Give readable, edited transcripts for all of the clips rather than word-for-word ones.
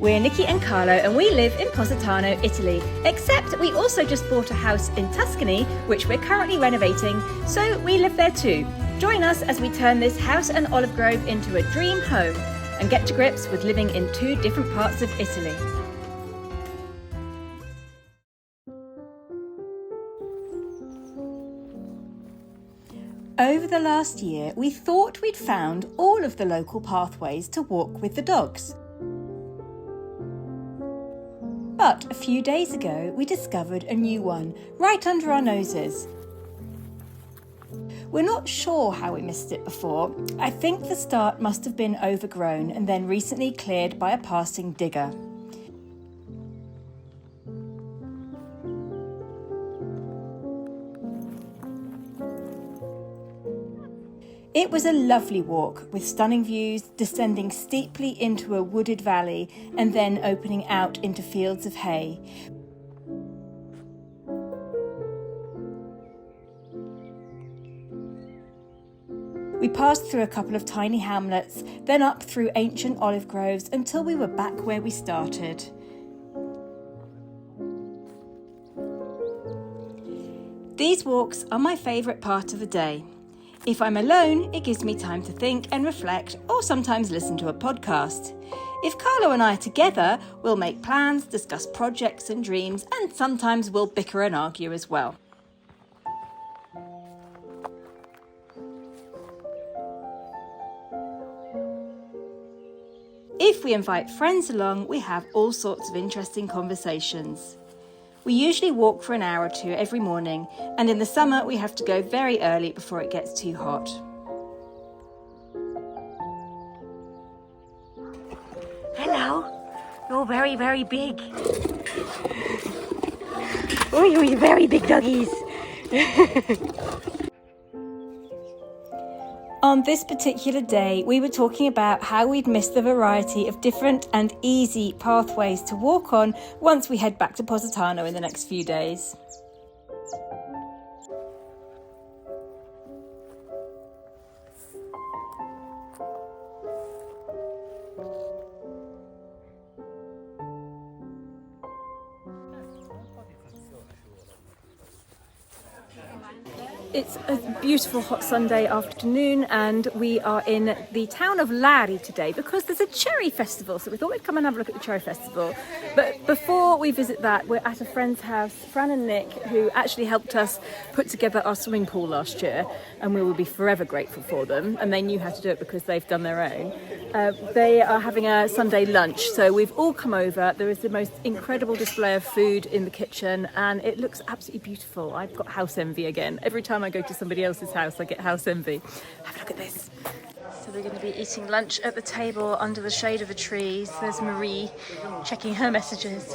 We're Nicki and Carlo and we live in Positano, Italy, except we also just bought a house in Tuscany, which we're currently renovating, so we live there too. Join us as we turn this house and olive grove into a dream home and get to grips with living in two different parts of Italy. Over the last year, we thought we'd found all of the local pathways to walk with the dogs. But a few days ago, we discovered a new one, right under our noses. We're not sure how we missed it before. I think the start must have been overgrown and then recently cleared by a passing digger. It was a lovely walk with stunning views descending steeply into a wooded valley and then opening out into fields of hay. We passed through a couple of tiny hamlets, then up through ancient olive groves until we were back where we started. These walks are my favourite part of the day. If I'm alone, it gives me time to think and reflect, or sometimes listen to a podcast. If Carlo and I are together, we'll make plans, discuss projects and dreams, and sometimes we'll bicker and argue as well. If we invite friends along, we have all sorts of interesting conversations. We usually walk for an hour or two every morning, and in the summer we have to go very early before it gets too hot. Hello, you're very, very big. Oh, you're very big doggies. On this particular day, we were talking about how we'd missed the variety of different and easy pathways to walk on once we head back to Positano in the next few days. It's a beautiful hot Sunday afternoon and we are in the town of Lari today because there's a cherry festival, so we thought we'd come and have a look at the cherry festival. But before we visit that, we're at a friend's house, Fran and Nick, who actually helped us put together our swimming pool last year, and we will be forever grateful for them, and they knew how to do it because they've done their own. They are having a Sunday lunch, so we've all come over. There is the most incredible display of food in the kitchen and it looks absolutely beautiful. I've got house envy again. Every time I go to somebody else's house, I get house envy. Have a look at this. So we're going to be eating lunch at the table under the shade of the trees. There's Marie checking her messages.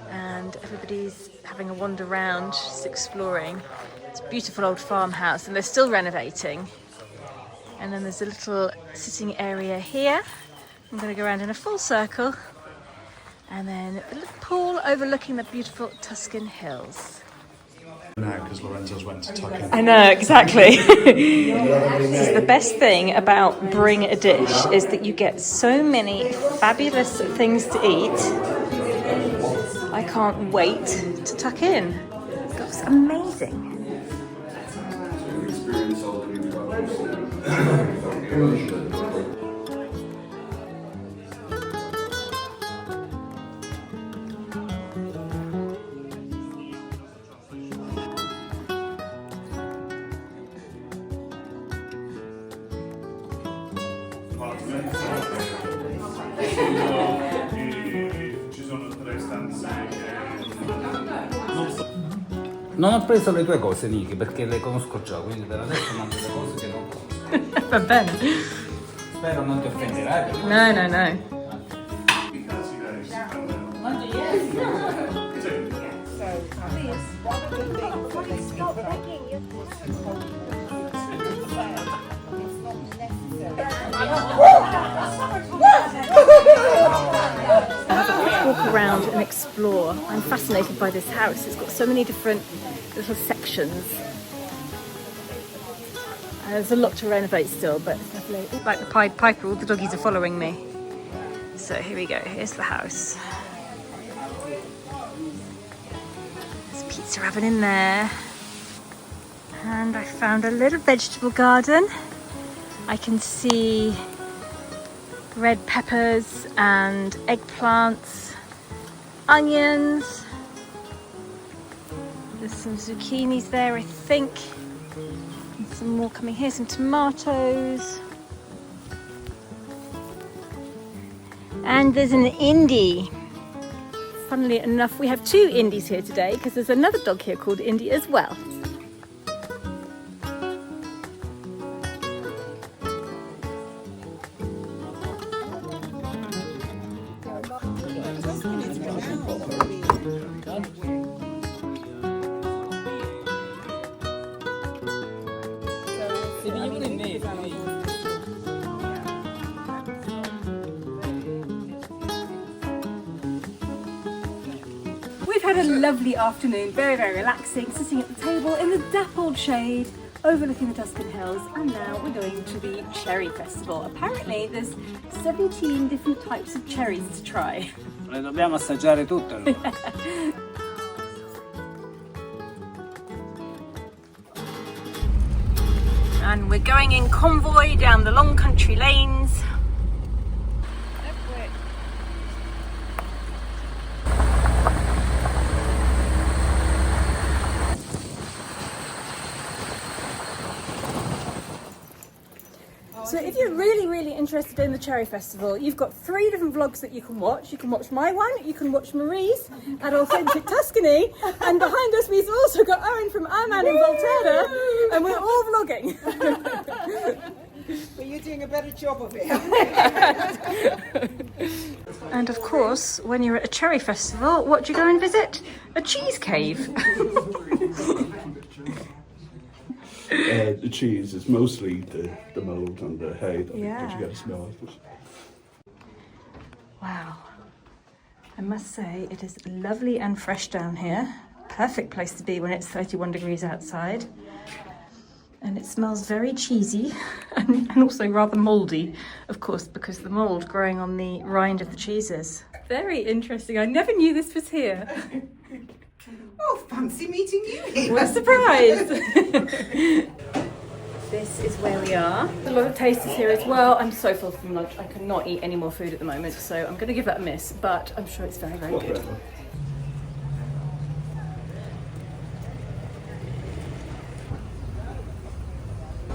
And everybody's having a wander around, just exploring. It's a beautiful old farmhouse and they're still renovating. And then there's a little sitting area here. I'm going to go around in a full circle. And then a little pool overlooking the beautiful Tuscan hills. Now, because Lorenzo's went to tuck in. I know, exactly. This is the best thing about Bring a Dish, is that you get so many fabulous things to eat. I can't wait to tuck in. It's amazing. Non ho preso le tue cose, Nicki, perché le conosco già, quindi per adesso mangio le cose che non conosco. Va bene. Spero non ti offenderai. No. Walk around and explore. I'm fascinated by this house. It's got so many different little sections. There's a lot to renovate still, but it's lovely. Like the Pied Piper, all the doggies are following me. So here we go, here's the house. There's pizza oven in there. And I found a little vegetable garden. I can see red peppers and eggplants, onions. There's some zucchinis there, I think. And some more coming here, some tomatoes. And there's an Indy. Funnily enough, we have 2 Indies here today because there's another dog here called Indy as well. We've had a lovely afternoon, very, very relaxing, sitting at the table in the dappled shade, overlooking the Tuscan hills, and now we're going to the cherry festival. Apparently there's 17 different types of cherries to try. Le dobbiamo assaggiare tutte. And we're going in convoy down the long country lanes. So if you're really, really interested in the Cherry Festival, you've got 3 different vlogs that you can watch. You can watch my one, you can watch Marie's at Authentic Tuscany, and behind us we've also got Owen from Our Man in Volterra, and we're all vlogging. But you're doing a better job of it. And of course, when you're at a Cherry Festival, what do you go and visit? A cheese cave. The cheese is mostly the mold and the hay that you get a smell of it. Wow. I must say it is lovely and fresh down here. Perfect place to be when it's 31 degrees outside. And it smells very cheesy and also rather mouldy, of course, because of the mould growing on the rind of the cheeses. Very interesting. I never knew this was here. Oh, fancy meeting you here. What a surprise! This is where we are. A lot of tasters here as well. I'm so full from lunch. I cannot eat any more food at the moment, so I'm going to give that a miss, but I'm sure it's very, very good.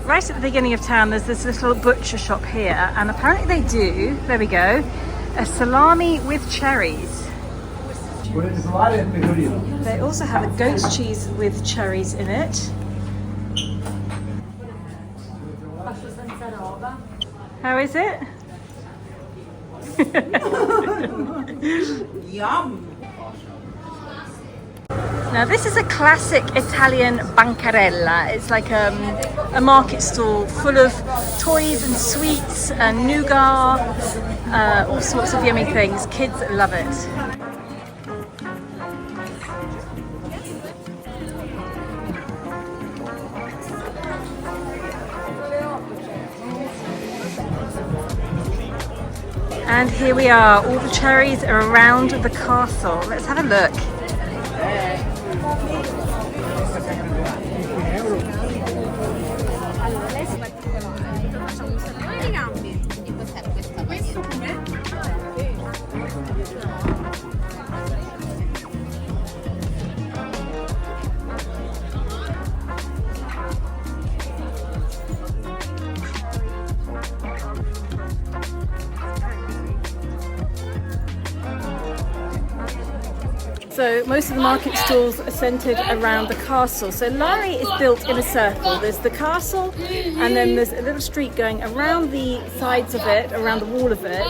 Right at the beginning of town, there's this little butcher shop here, and apparently they do, there we go, a salami with cherries. They also have a goat's cheese with cherries in it. How is it? Yum. Now this is a classic Italian bancarella. It's like a market stall full of toys and sweets and nougat, all sorts of yummy things. Kids love it. And here we are, all the cherries are around the castle. Let's have a look. So most of the market stalls are centred around the castle. So Lari is built in a circle. There's the castle and then there's a little street going around the sides of it, around the wall of it,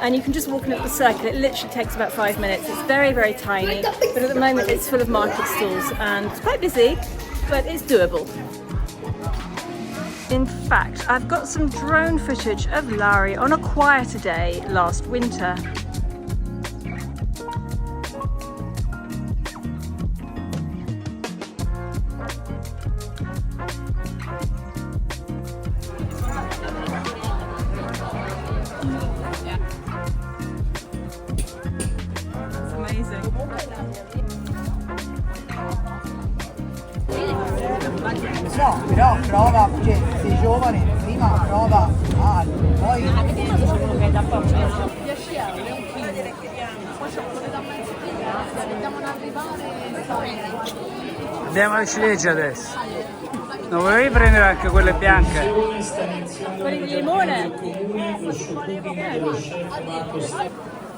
and you can just walk in up the circle. It literally takes about 5 minutes. It's very, very tiny, but at the moment it's full of market stalls and it's quite busy, but it's doable. In fact, I've got some drone footage of Lari on a quieter day last winter. prova, cioè sei giovane, prima prova altro, poi... Andiamo alle ciliegie adesso. Non volevi prendere anche quelle bianche? Quelli di limone.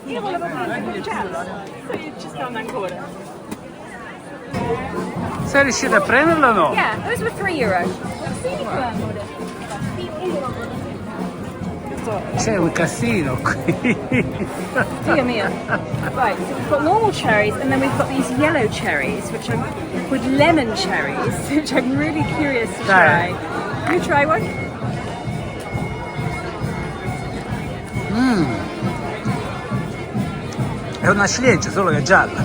Io volevo prendere quello giallo. Qui ci stanno ancora. Sei riuscito a prenderlo o no? Yeah, those were €3. C'è un casino qui. Dear me. Right, so we've got normal cherries and then we've got these yellow cherries, which are with lemon cherries, which I'm really curious to try. Can you try one? È una ciliegia, solo che è gialla.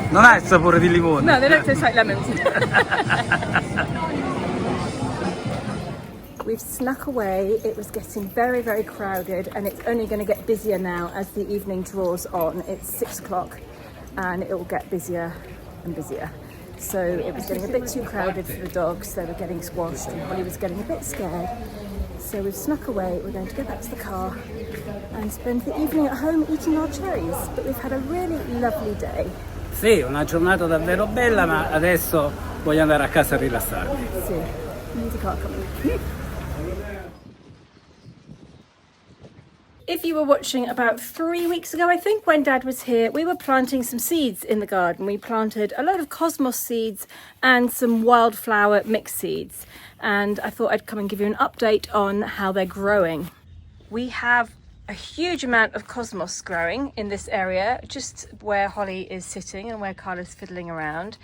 Non ha il sapore di limone. No, they don't taste like lemons. We've snuck away. It was getting very, very crowded, and it's only going to get busier now as the evening draws on. It's 6 o'clock, and it will get busier and busier. So it was getting a bit too crowded for the dogs. They were getting squashed, and Holly was getting a bit scared. So we've snuck away. We're going to go back to the car and spend the evening at home eating our cherries. But we've had a really lovely day. Sì, una giornata davvero bella, ma adesso voglio andare a casa a rilassarmi. Sì, music car coming. If you were watching about 3 weeks ago, I think, when Dad was here, we were planting some seeds in the garden. We planted a load of cosmos seeds and some wildflower mixed seeds. And I thought I'd come and give you an update on how they're growing. We have a huge amount of cosmos growing in this area, just where Holly is sitting and where Carla's fiddling around.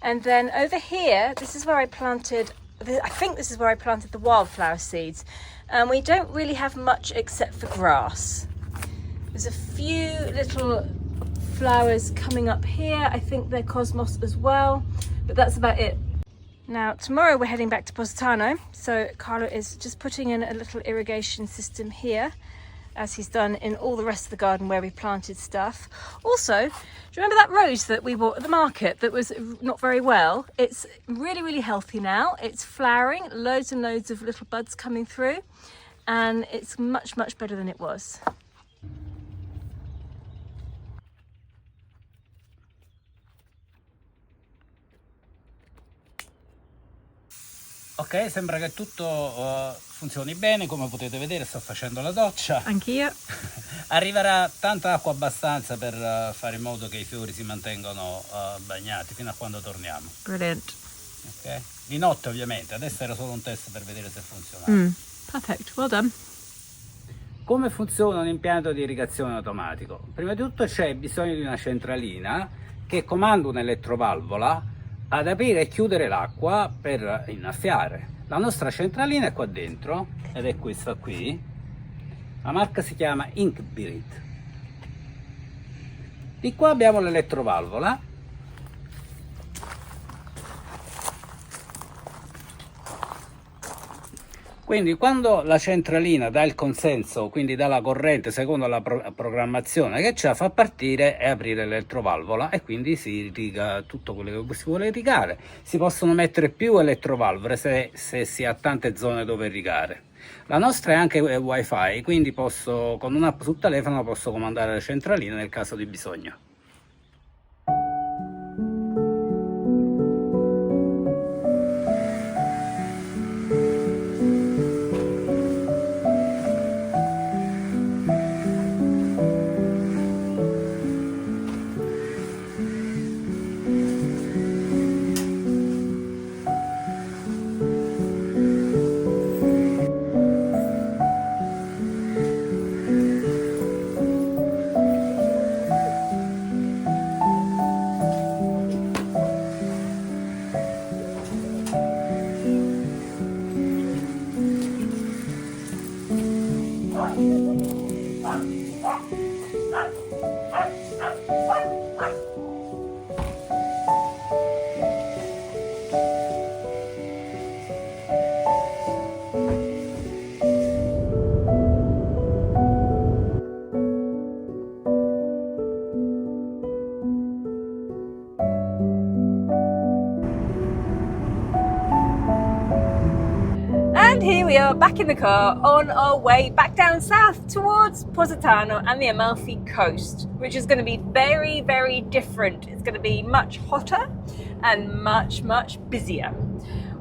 And then over here, this is where I planted, I think this is where I planted the wildflower seeds. And we don't really have much except for grass. There's a few little flowers coming up here. I think they're cosmos as well, but that's about it. Now, tomorrow we're heading back to Positano. So Carlo is just putting in a little irrigation system here, as he's done in all the rest of the garden where we planted stuff. Also, do you remember that rose that we bought at the market that was not very well? It's really, really healthy now. It's flowering, loads and loads of little buds coming through, and it's much, much better than it was. Ok, sembra che tutto funzioni bene, come potete vedere sto facendo la doccia. Anch'io. Arriverà tanta acqua abbastanza per fare in modo che i fiori si mantengano bagnati fino a quando torniamo. Brilliant. Ok? Di notte ovviamente, adesso era solo un test per vedere se funzionava. Perfect, well done. Come funziona un impianto di irrigazione automatico? Prima di tutto c'è bisogno di una centralina che comanda un'elettrovalvola ad aprire e chiudere l'acqua per innaffiare. La nostra centralina è qua dentro ed è questa qui. La marca si chiama Inkbirit. Di qua abbiamo l'elettrovalvola. Quindi quando la centralina dà il consenso, quindi dà la corrente secondo la programmazione che c'ha, fa partire e aprire l'elettrovalvola e quindi si irriga tutto quello che si vuole irrigare. Si possono mettere più elettrovalvole se si ha tante zone dove irrigare. La nostra è anche wifi, quindi posso, con un'app sul telefono posso comandare la centralina nel caso di bisogno. here we are back in the car on our way back down south towards Positano and the Amalfi coast, which is going to be very, very different. It's going to be much hotter and much, much busier.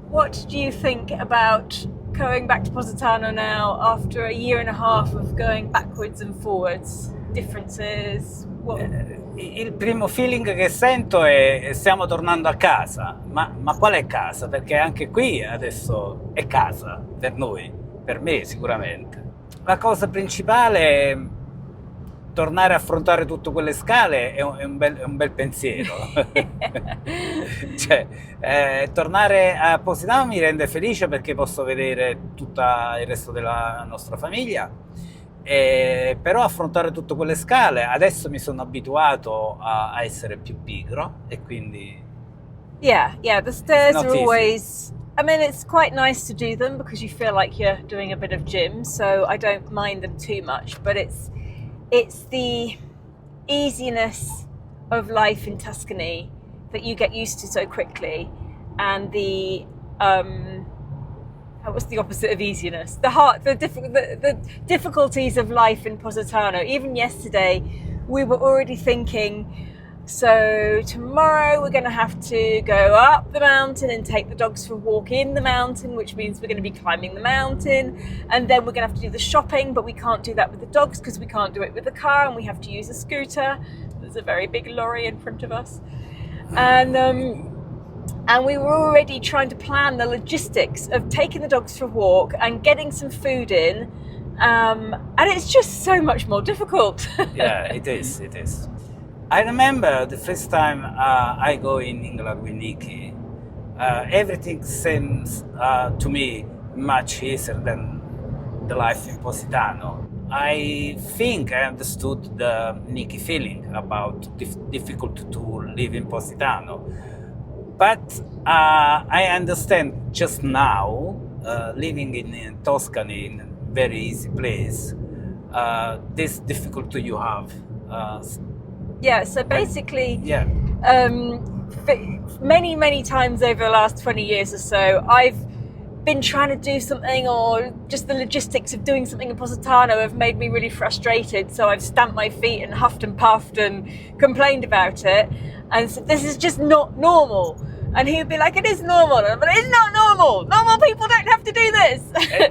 What do you think about going back to Positano now after a year and a half of going backwards and forwards? Differences? What? Il primo feeling che sento è stiamo tornando a casa, ma qual è casa? Perché anche qui adesso è casa per noi, per me sicuramente. La cosa principale è tornare a affrontare tutte quelle scale, è un bel pensiero. Cioè, tornare a Positano mi rende felice perché posso vedere tutto il resto della nostra famiglia. Però affrontare tutte quelle scale, adesso mi sono abituato a essere più pigro e quindi Yeah, the stairs are easy. always, I mean, it's quite nice to do them because you feel like you're doing a bit of gym, so I don't mind them too much, but it's the easiness of life in Tuscany that you get used to so quickly, and the what's the opposite of easiness? The difficulties of life in Positano. Even yesterday, we were already thinking, so tomorrow we're going to have to go up the mountain and take the dogs for a walk in the mountain, which means we're going to be climbing the mountain, and then we're going to have to do the shopping, but we can't do that with the dogs because we can't do it with the car, and we have to use a scooter. There's a very big lorry in front of us, and we were already trying to plan the logistics of taking the dogs for a walk and getting some food in, and it's just so much more difficult. yeah, it is. I remember the first time I go in England with Nicki, everything seems to me much easier than the life in Positano. I think I understood the Nicki feeling about difficult to live in Positano. But I understand just now, living in Tuscany, in a very easy place, this difficulty you have. Yeah, so basically, Yeah. Many times over the last 20 years or so, I've been trying to do something, or just the logistics of doing something in Positano have made me really frustrated. So I've stamped my feet and huffed and puffed and complained about it. And so this is just not normal. And he would be like, it is normal. But it's not normal. Normal people don't have to do this.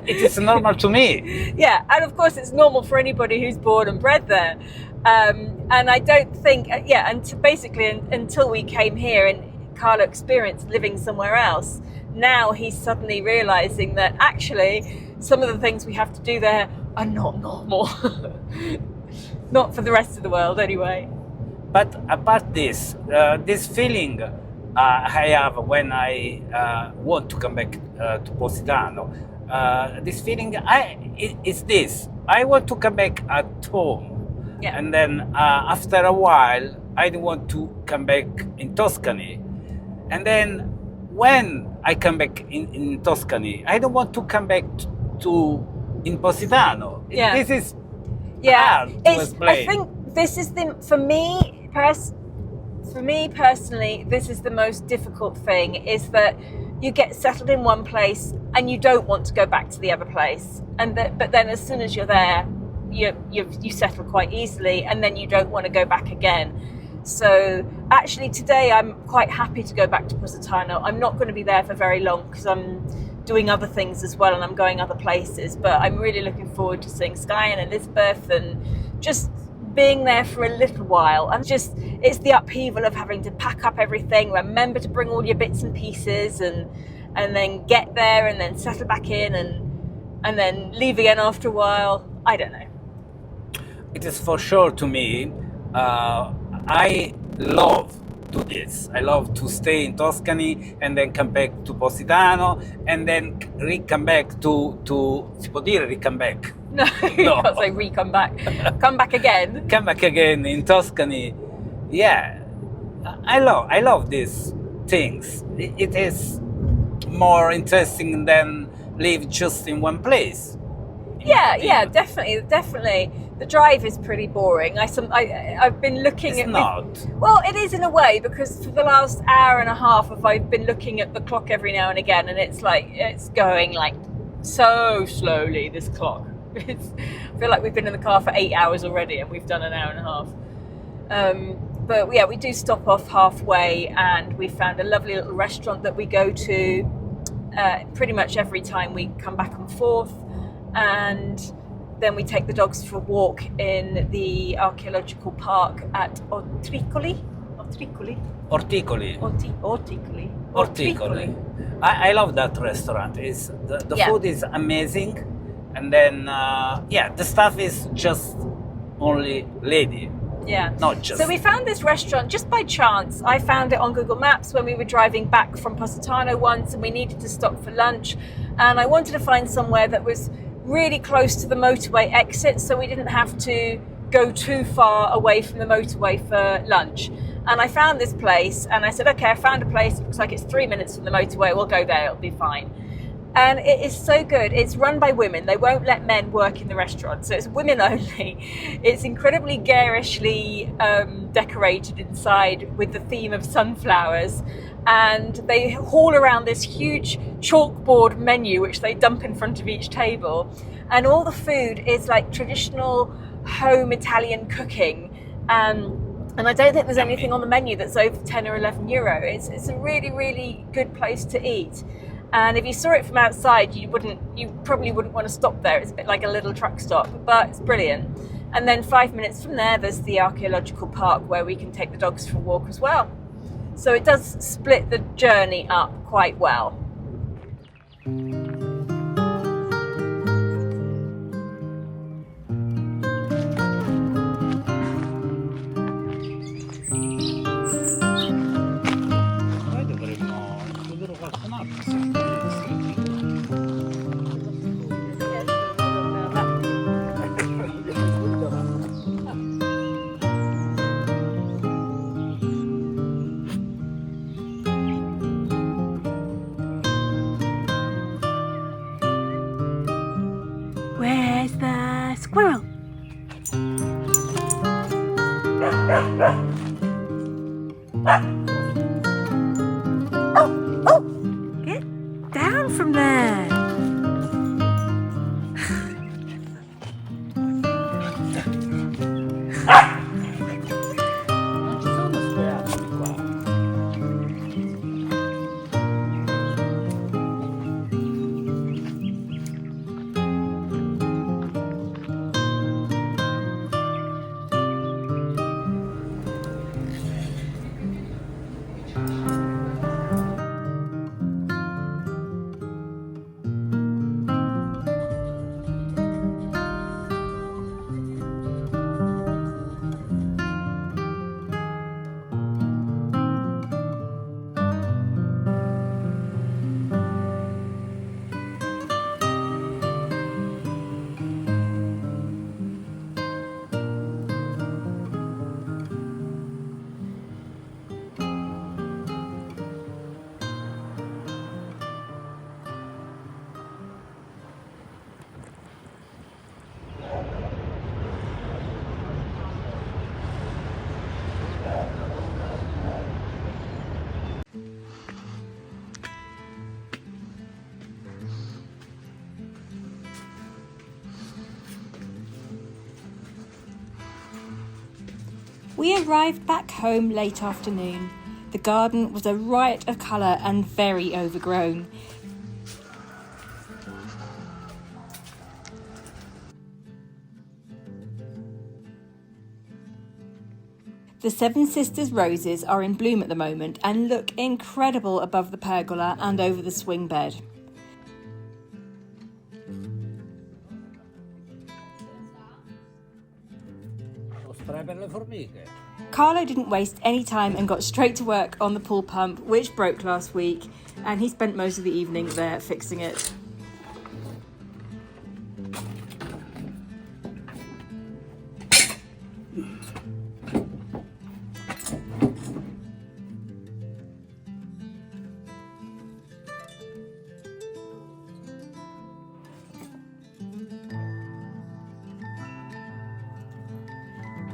It is normal to me. Yeah, and of course it's normal for anybody who's born and bred there. And I don't think, basically until we came here and Carlo experienced living somewhere else, now he's suddenly realising that actually some of the things we have to do there are not normal. Not for the rest of the world anyway. But apart this feeling I have when I want to come back to Positano, this feeling is this. I want to come back at home. Yeah. And then after a while, I don't want to come back in Tuscany. And then when I come back in Tuscany, I don't want to come back in Positano. Yeah. This is hard to explain. I think this is for me personally, this is the most difficult thing, is that you get settled in one place and you don't want to go back to the other place. But then as soon as you're there, you settle quite easily, and then you don't want to go back again. So actually today I'm quite happy to go back to Positano. I'm not going to be there for very long because I'm doing other things as well and I'm going other places, but I'm really looking forward to seeing Sky and Elizabeth and just being there for a little while. And it's the upheaval of having to pack up everything, remember to bring all your bits and pieces, and then get there and then settle back in and then leave again after a while. I don't know. It is for sure to me. I love do this. I love to stay in Tuscany and then come back to Positano and then come back to si può dire come back? No, you can't say come back. Come back again. Come back again in Tuscany. Yeah, I love these things. It is more interesting than live just in one place. Yeah, definitely. The drive is pretty boring. I've been looking It's not. Well, it is in a way, because for the last hour and a half I've been looking at the clock every now and again, and it's going like so slowly, this clock. I feel like we've been in the car for 8 hours already and we've done an hour and a half. But yeah, we do stop off halfway, and we found a lovely little restaurant that we go to pretty much every time we come back and forth. And then we take the dogs for a walk in the archaeological park at Orticoli. I love that restaurant. The Yeah. food is amazing, and then the stuff is just only lady. Yeah. Not just. So we found this restaurant just by chance. I found it on Google Maps when we were driving back from Positano once, and we needed to stop for lunch. And I wanted to find somewhere that was really close to the motorway exit, so we didn't have to go too far away from the motorway for lunch. And I found this place, and I said, okay, I found a place. It looks like it's 3 minutes from the motorway. We'll go there. It'll be fine. And it is so good. It's run by women. They won't let men work in the restaurant, so it's women only. It's incredibly garishly decorated inside with the theme of sunflowers. And they haul around this huge chalkboard menu, which they dump in front of each table. And all the food is like traditional home Italian cooking. And I don't think there's anything on the menu that's over 10 or 11 euro. It's a really, really good place to eat. And if you saw it from outside, you probably wouldn't want to stop there. It's a bit like a little truck stop, but it's brilliant. And then 5 minutes from there, there's the archaeological park where we can take the dogs for a walk as well. So it does split the journey up quite well. Noi dovremmo introdurre qualcun altro. Where's the squirrel? Oh! Get down from there. Non ci sono scoiattoli qua. We arrived back home late afternoon. The garden was a riot of colour and very overgrown. The Seven Sisters roses are in bloom at the moment and look incredible above the pergola and over the swing bed. Spray per le formiche. Carlo didn't waste any time and got straight to work on the pool pump, which broke last week, and he spent most of the evening there fixing it.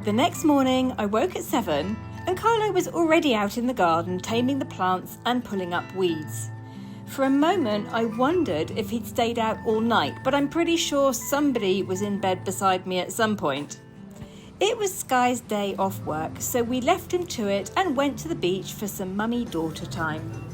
The next morning, I woke at 7 and Carlo was already out in the garden taming the plants and pulling up weeds. For a moment, I wondered if he'd stayed out all night, but I'm pretty sure somebody was in bed beside me at some point. It was Sky's day off work, so we left him to it and went to the beach for some mummy-daughter time.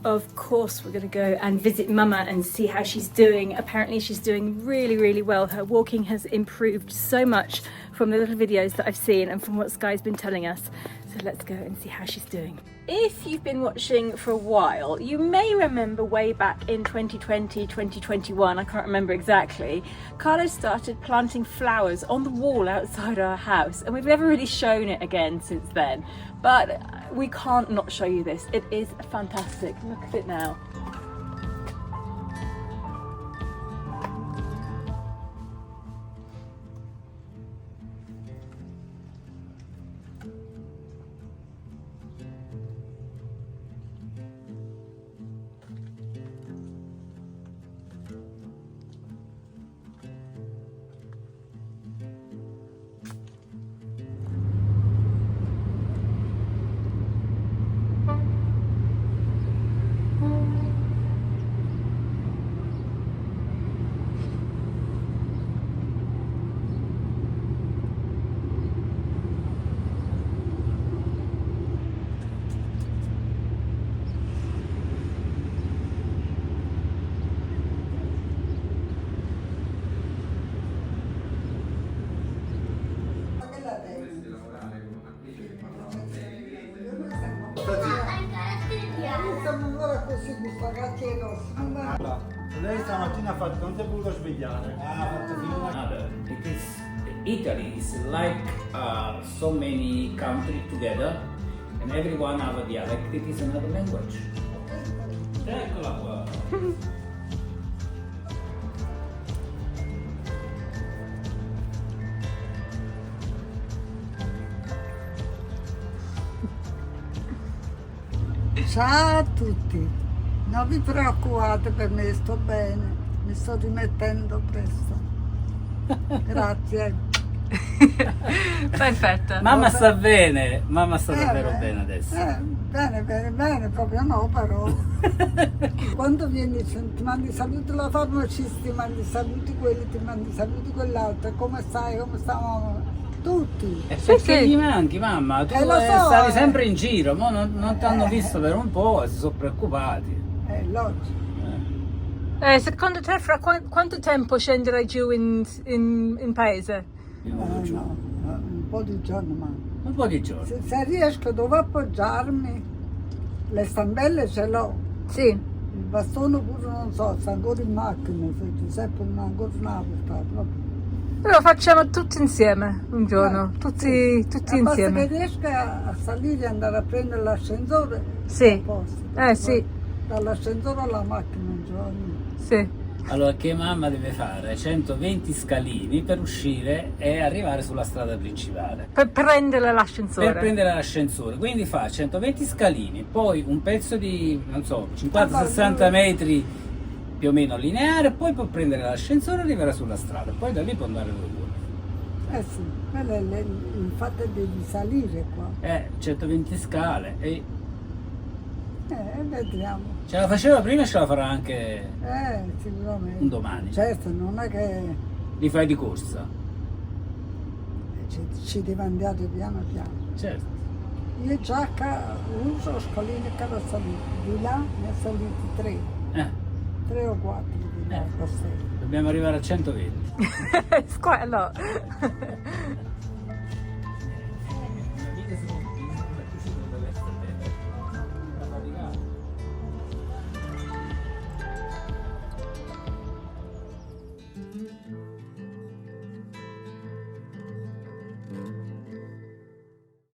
Of course, we're going to go and visit Mama and see how she's doing. Apparently she's doing really, really well. Her walking has improved so much from the little videos that I've seen and from what Sky's been telling us. So let's go and see how she's doing. If you've been watching for a while, you may remember way back in 2020, 2021, I can't remember exactly, Carlos started planting flowers on the wall outside our house, and we've never really shown it again since then. But we can't not show you this. It is fantastic. Look at it now. Lei stamattina ha fatto, non ti è voluto svegliare. Because Italy is like so many countries together, and everyone have a dialect. It is another language. Eccola qua. Ciao a tutti, non vi preoccupate per me, sto bene, mi sto rimettendo presto. Grazie. Perfetto. Mamma sta bene, mamma sta davvero bene adesso. Bene, proprio no, però. Quando vieni, ti mandi saluti la farmacista, ti mandi saluti quelli, ti mandi saluti quell'altro, come stai, come stiamo? Tutti. Perché gli manchi, mamma? Tu lo so, stavi sempre in giro, mo non ti hanno visto per un po', si sono preoccupati. Logico. Secondo te fra quanto tempo scenderai giù in paese? No, un po' di giorni, ma Un po' di giorni. se riesco dove appoggiarmi, le stampelle ce l'ho. Sì. Il bastone pure non so, sta ancora in macchina, se Giuseppe non ha ancora una portata proprio. Lo facciamo tutti insieme un giorno, tutti insieme. Basta che riesca a salire e andare a prendere l'ascensore. Sì. a posto. Sì. Dall'ascensore alla macchina un giorno. Sì. Allora, che mamma deve fare? 120 scalini per uscire e arrivare sulla strada principale. Per prendere l'ascensore. Per prendere l'ascensore, quindi fa 120 scalini, poi un pezzo di, non so, 50-60 metri più o meno lineare, poi può prendere l'ascensore e arrivare sulla strada, poi da lì può andare dove vuole. Sì, quello è il fatto di salire qua. 120 scale e Vediamo. ce la faceva prima e ce la farà anche Sicuramente. un domani. Certo, non è che Li fai di corsa? ci deve andare piano piano. Certo. Io già uso scalini che ho salito, di là ne ho saliti 3 o 4 di là. Dobbiamo arrivare a 120. It's quite a lot.